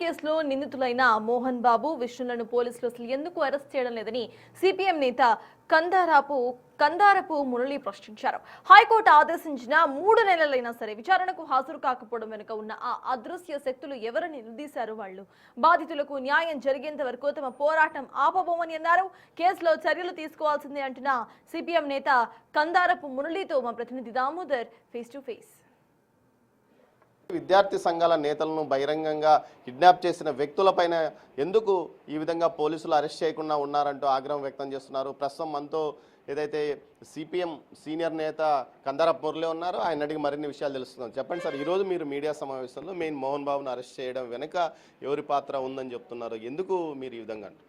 కేసులో నిందితులైన మోహన్ బాబు, విష్ణులను పోలీసులు అసలు ఎందుకు అరెస్ట్ చేయడం లేదని సిపిఎం నేత కందారపు మురళి ప్రశ్నించారు. హైకోర్టు ఆదేశించిన 3 నెలలైనా సరే విచారణకు హాజరు కాకపోవడం వెనుక ఉన్న ఆ అదృశ్య శక్తులు ఎవరని నిలదీశారు. వాళ్ళు బాధితులకు న్యాయం జరిగేంత వరకు తమ పోరాటం ఆపబోమని అన్నారు. కేసులో చర్యలు తీసుకోవాల్సిందే అంటున్న సిపిఎం నేత కందారపు మురళితో మా ప్రతినిధి దామోదర్ ఫేస్ టు ఫేస్. విద్యార్థి సంఘాల నేతలను బహిరంగంగా కిడ్నాప్ చేసిన వ్యక్తులపైన ఎందుకు ఈ విధంగా పోలీసులు అరెస్ట్ చేయకుండా ఉన్నారంటూ ఆగ్రహం వ్యక్తం చేస్తున్నారు. ప్రస్తుతం మనతో ఏదైతే సిపిఎం సీనియర్ నేత కందారపు మురళి ఉన్నారో ఆయన అడిగి మరిన్ని విషయాలు తెలుస్తున్నాం. చెప్పండి సార్, ఈరోజు మీరు మీడియా సమావేశంలో మెయిన్ మోహన్ బాబును అరెస్ట్ చేయడం వెనుక ఎవరి పాత్ర ఉందని చెప్తున్నారు, ఎందుకు మీరు ఈ విధంగా అంటారు?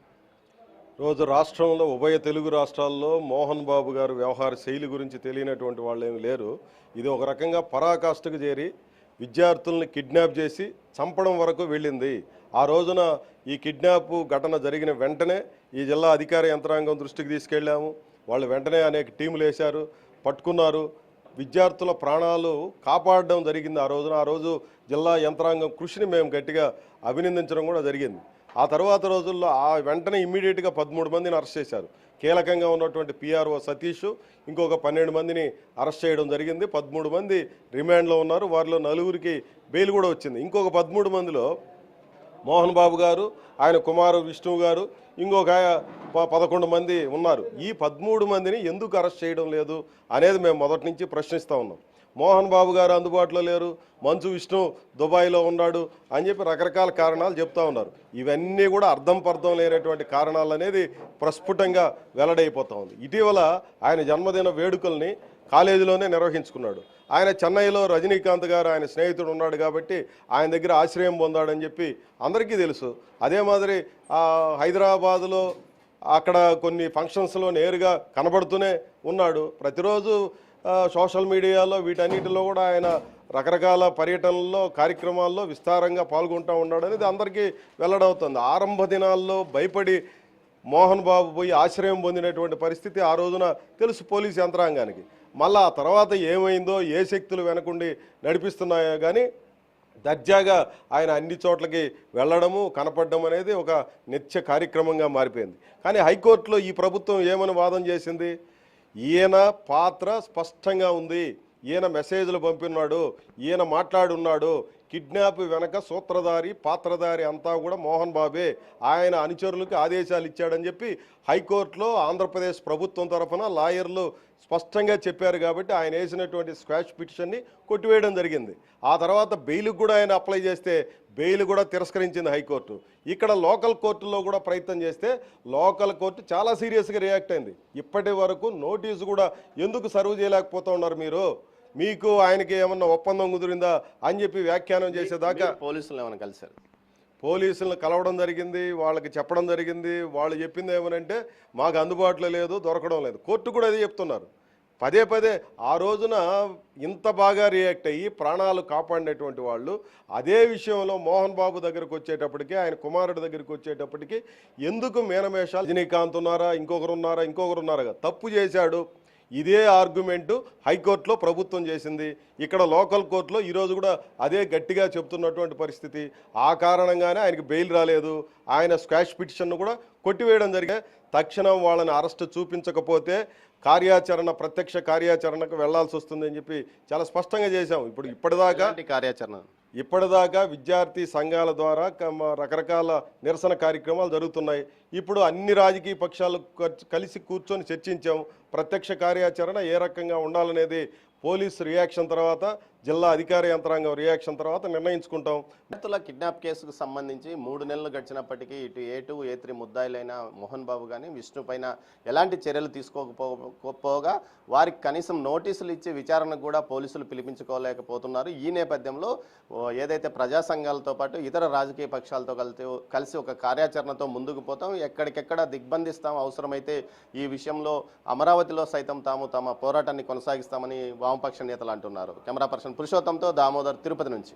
రోజు రాష్ట్రంలో ఉభయ తెలుగు రాష్ట్రాల్లో మోహన్ బాబు గారు వ్యవహార శైలి గురించి తెలియనటువంటి వాళ్ళు ఏమి లేరు. ఇది ఒక రకంగా పరాకాష్ఠకు చేరి విద్యార్థుల్ని కిడ్నాప్ చేసి చంపడం వరకు వెళ్ళింది. ఆ రోజున ఈ కిడ్నాప్ ఘటన జరిగిన వెంటనే ఈ జిల్లా అధికార యంత్రాంగం దృష్టికి తీసుకెళ్ళాము. వాళ్ళు వెంటనే అనేక టీములు వేశారు, పట్టుకున్నారు. విద్యార్థుల ప్రాణాలు కాపాడడం జరిగింది. ఆ రోజు జిల్లా యంత్రాంగం కృషిని మేము గట్టిగా అభినందించడం కూడా జరిగింది. ఆ తర్వాత రోజుల్లో వెంటనే ఇమ్మీడియట్గా 13 మందిని అరెస్ట్ చేశారు. కీలకంగా ఉన్నటువంటి పిఆర్ఓ సతీష్ ఇంకొక 12 మందిని అరెస్ట్ చేయడం జరిగింది. 13 మంది రిమాండ్లో ఉన్నారు. వారిలో 4గురికి బెయిల్ కూడా వచ్చింది. ఇంకొక 13 మందిలో మోహన్ బాబు గారు, ఆయన కుమారు విష్ణు గారు, ఇంకొక 11 మంది ఉన్నారు. ఈ 13 మందిని ఎందుకు అరెస్ట్ చేయడం లేదు అనేది మేము మొదటి నుంచి ప్రశ్నిస్తూ ఉన్నాం. మోహన్ బాబు గారు అందుబాటులో లేరు, మంచు విష్ణు దుబాయ్లో ఉన్నాడు అని చెప్పి రకరకాల కారణాలు చెప్తా ఉన్నారు. ఇవన్నీ కూడా అర్థం పర్థం లేనటువంటి కారణాలు అనేది ప్రస్ఫుటంగా వెల్లడైపోతూ ఉంది. ఇటీవల ఆయన జన్మదిన వేడుకల్ని కాలేజీలోనే నిర్వహించుకున్నాడు. ఆయన చెన్నైలో రజనీకాంత్ గారు ఆయన స్నేహితుడు ఉన్నాడు కాబట్టి ఆయన దగ్గర ఆశ్రయం పొందాడని చెప్పి అందరికీ తెలుసు. అదే మాదిరి హైదరాబాదులో అక్కడ కొన్ని ఫంక్షన్స్లో నేరుగా కనబడుతూనే ఉన్నాడు. ప్రతిరోజు సోషల్ మీడియాలో వీటన్నిటిలో కూడా ఆయన రకరకాల పర్యటనల్లో కార్యక్రమాల్లో విస్తారంగా పాల్గొంటూ ఉన్నాడు అనేది అందరికీ వెల్లడవుతుంది. ఆరంభ దినాల్లో భయపడి మోహన్ బాబు పోయి ఆశ్రయం పొందినటువంటి పరిస్థితి ఆ రోజున తెలుసు పోలీసు యంత్రాంగానికి. మళ్ళీ ఆ తర్వాత ఏమైందో, ఏ శక్తులు వెనకుండి నడిపిస్తున్నాయో కానీ దర్జాగా ఆయన అన్ని చోట్లకి వెళ్ళడము కనపడడం అనేది ఒక నిత్య కార్యక్రమంగా మారిపోయింది. కానీ హైకోర్టులో ఈ ప్రభుత్వం ఏమని వాదన చేసింది? ఈయన పాత్ర స్పష్టంగా ఉంది, ఈయన మెసేజ్లు పంపినాడు, ఈయన మాట్లాడున్నాడు, కిడ్నాప్ వెనక సూత్రధారి పాత్రధారి అంతా కూడా మోహన్ బాబే, ఆయన అనుచరులకు ఆదేశాలు ఇచ్చాడని చెప్పి హైకోర్టులో ఆంధ్రప్రదేశ్ ప్రభుత్వం తరఫున లాయర్లు స్పష్టంగా చెప్పారు. కాబట్టి ఆయన వేసినటువంటి స్క్వాష్ పిటిషన్ని కొట్టివేయడం జరిగింది. ఆ తర్వాత బెయిల్కి కూడా ఆయన అప్లై చేస్తే బెయిల్ కూడా తిరస్కరించింది హైకోర్టు. ఇక్కడ లోకల్ కోర్టులో కూడా ప్రయత్నం చేస్తే లోకల్ కోర్టు చాలా సీరియస్గా రియాక్ట్ అయింది. ఇప్పటి వరకు నోటీసు కూడా ఎందుకు సర్వ్ చేయలేకపోతూ ఉన్నారు మీరు, మీకు ఆయనకి ఏమన్నా ఒప్పందం కుదిరిందా అని చెప్పి వ్యాఖ్యానం చేసేదాకా పోలీసులు ఏమైనా కలిశారు? పోలీసులను కలవడం జరిగింది, వాళ్ళకి చెప్పడం జరిగింది. వాళ్ళు చెప్పింది ఏమనంటే మాకు అందుబాటులో లేదు, దొరకడం లేదు. కోర్టు కూడా అది చెప్తున్నారు. పదే పదే ఆ రోజున ఇంత బాగా రియాక్ట్ అయ్యి ప్రాణాలు కాపాడినటువంటి వాళ్ళు అదే విషయంలో మోహన్ బాబు దగ్గరికి వచ్చేటప్పటికి, ఆయన కుమారుడి దగ్గరికి వచ్చేటప్పటికి ఎందుకు మేనమేషాలు, రజనీకాంత్ ఉన్నారా, ఇంకొకరు ఉన్నారా, తప్పు చేశాడు. ఇదే ఆర్గ్యుమెంటు హైకోర్టులో ప్రభుత్వం చేసింది. ఇక్కడ లోకల్ కోర్టులో ఈరోజు కూడా అదే గట్టిగా చెప్తున్నటువంటి పరిస్థితి. ఆ కారణంగానే ఆయనకి బెయిల్ రాలేదు. ఆయన స్క్వాష్ పిటిషన్ను కూడా కొట్టివేయడం జరిగింది. తక్షణం వాళ్ళని అరెస్ట్ చూపించకపోతే ప్రత్యక్ష కార్యాచరణకు వెళ్లాల్సి వస్తుంది అని చెప్పి చాలా స్పష్టంగా చేశాం. ఇప్పటిదాకా విద్యార్థి సంఘాల ద్వారా రకరకాల నిరసన కార్యక్రమాలు జరుగుతున్నాయి. ఇప్పుడు అన్ని రాజకీయ పక్షాలు కలిసి కూర్చొని చర్చించాం. ప్రత్యక్ష కార్యాచరణ ఏ రకంగా ఉండాలనేది పోలీసు రియాక్షన్ తర్వాత, జిల్లా అధికార యంత్రాంగం రియాక్షన్ తర్వాత నిర్ణయించుకుంటాం. విద్యార్థుల కిడ్నాప్ కేసుకు సంబంధించి 3 నెలలు గడిచినప్పటికీ ఇటు A2, A3 ముద్దాయిలైన మోహన్ బాబు కానీ విష్ణు పైన ఎలాంటి చర్యలు తీసుకోకపోగా వారికి కనీసం నోటీసులు ఇచ్చి విచారణకు కూడా పోలీసులు పిలిపించుకోలేకపోతున్నారు. ఈ నేపథ్యంలో ఏదైతే ప్రజా సంఘాలతో పాటు ఇతర రాజకీయ పక్షాలతో కలిసి ఒక కార్యాచరణతో ముందుకు పోతాం, ఎక్కడికెక్కడ దిగ్బంధిస్తాం, అవసరమైతే ఈ విషయంలో అమరావతిలో సైతం తమ పోరాటాన్ని కొనసాగిస్తామని వామపక్ష నేతలు అంటున్నారు. కెమెరా పర్సన్ పురుషోత్తంతో దామోదర్, తిరుపతి నుంచి.